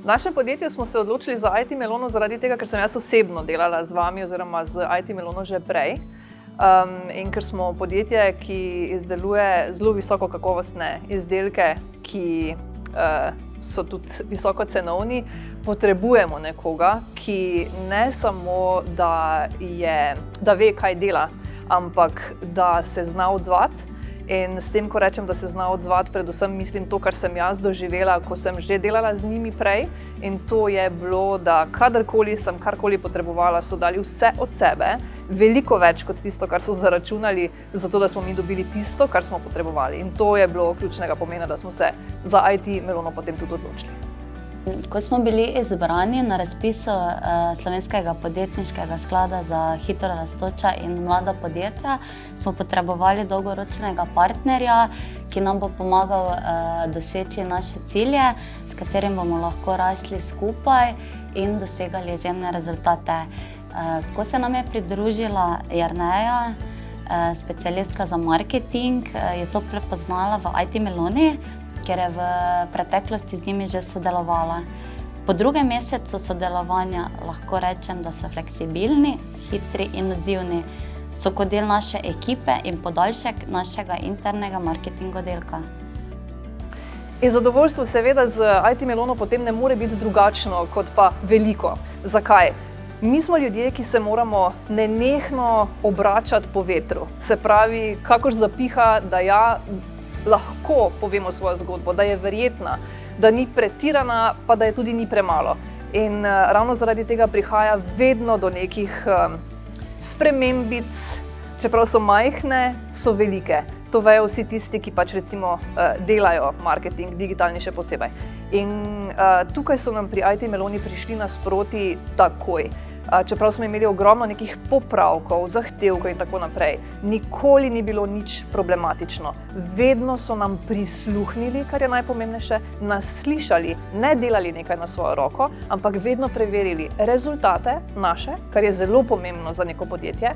našem podjetju smo se odločili za IT Melono zaradi tega, ker sem jaz osebno delala z vami oziroma z IT Melono že prej. In ker smo podjetje, ki izdeluje zelo visoko kakovostne izdelke, ki so tudi visoko cenovni, potrebujemo nekoga, ki ne samo, da ve, kaj dela, ampak da se zna odzvati. In s tem, ko rečem, da se zna odzvati, predvsem mislim to, kar sem jaz doživela, ko sem že delala z njimi prej. In to je bilo, da kadarkoli sem karkoli potrebovala, so dali vse od sebe, veliko več kot tisto, kar so zaračunali, zato da smo mi dobili tisto, kar smo potrebovali. In to je bilo ključnega pomena, da smo se za IT Melono potem tudi odločili. Ko smo bili izbrani na razpisu Slovenskega podjetniškega sklada za hitro rastoča in mlada podjetja, smo potrebovali dolgoročnega partnerja, ki nam bo pomagal doseči naše cilje, s katerim bomo lahko rasli skupaj in dosegali izjemne rezultate. Ko se nam je pridružila Jerneja, specialistka za marketing, je to prepoznala v IT Meloni, ker je v preteklosti z njimi že sodelovala. Po drugem mesecu sodelovanja lahko rečem, da so fleksibilni, hitri in odzivni. So kot del naše ekipe in podaljšek našega internega marketing oddelka. In zadovoljstvo seveda z IT Melono potem ne more biti drugačno kot pa veliko. Zakaj? Mi smo ljudje, ki se moramo nenehno obračati po vetru. Se pravi, kakor zapiha, da lahko povemo svojo zgodbo, da je verjetna, da ni pretirana, pa da je tudi ni premalo. In ravno zaradi tega prihaja vedno do nekih spremembic, čeprav so majhne, so velike. To vejo vsi tisti, ki pač recimo delajo marketing, digitalni še posebej. In tukaj so nam pri IT Meloni prišli nasproti takoj. Čeprav smo imeli ogromno nekih popravkov, zahtevkov in tako naprej, nikoli ni bilo nič problematično. Vedno so nam prisluhnili, kar je najpomembnejše, nas slišali, ne delali nekaj na svojo roko, ampak vedno preverili rezultate naše, kar je zelo pomembno za neko podjetje,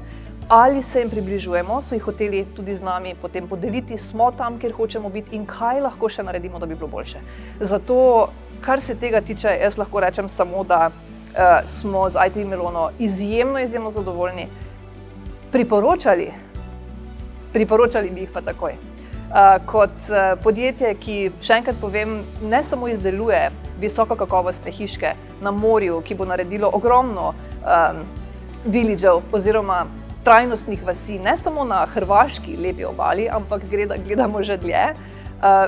ali se jim približujemo, so jih hoteli tudi z nami potem podeliti, smo tam, kjer hočemo biti in kaj lahko še naredimo, da bi bilo boljše. Zato, kar se tega tiče, jaz lahko rečem samo, da smo z IT Melono izjemno zadovoljni. Priporočali bi jih pa takoj. Kot podjetje, ki, še enkrat povem, ne samo izdeluje visoko kakovostne hiške na morju, ki bo naredilo ogromno villagev oziroma trajnostnih vasi, ne samo na hrvaški lepi obali, ampak gledamo že dlje.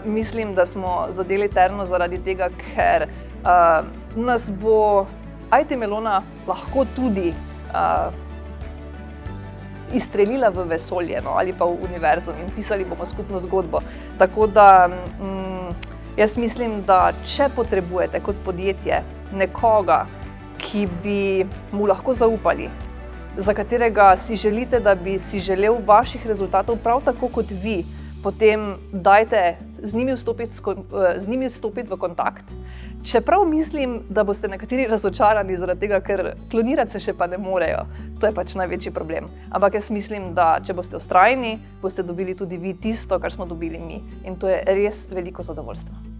Mislim, da smo zadeli terno zaradi tega, ker nas bo IT Melona lahko tudi izstrelila v vesolje ali pa v univerzum in pisali bomo skupno zgodbo. Tako da jaz mislim, da če potrebujete kot podjetje nekoga, ki bi mu lahko zaupali, za katerega si želite, da bi si želel vaših rezultatov prav tako kot vi, potem dajte z njimi vstopiti v kontakt. Čeprav mislim, da boste nekateri razočarani zaradi tega, ker klonirati se še pa ne morejo. To je pač največji problem. Ampak jaz mislim, da če boste vztrajni, boste dobili tudi vi tisto, kar smo dobili mi. In to je res veliko zadovoljstvo.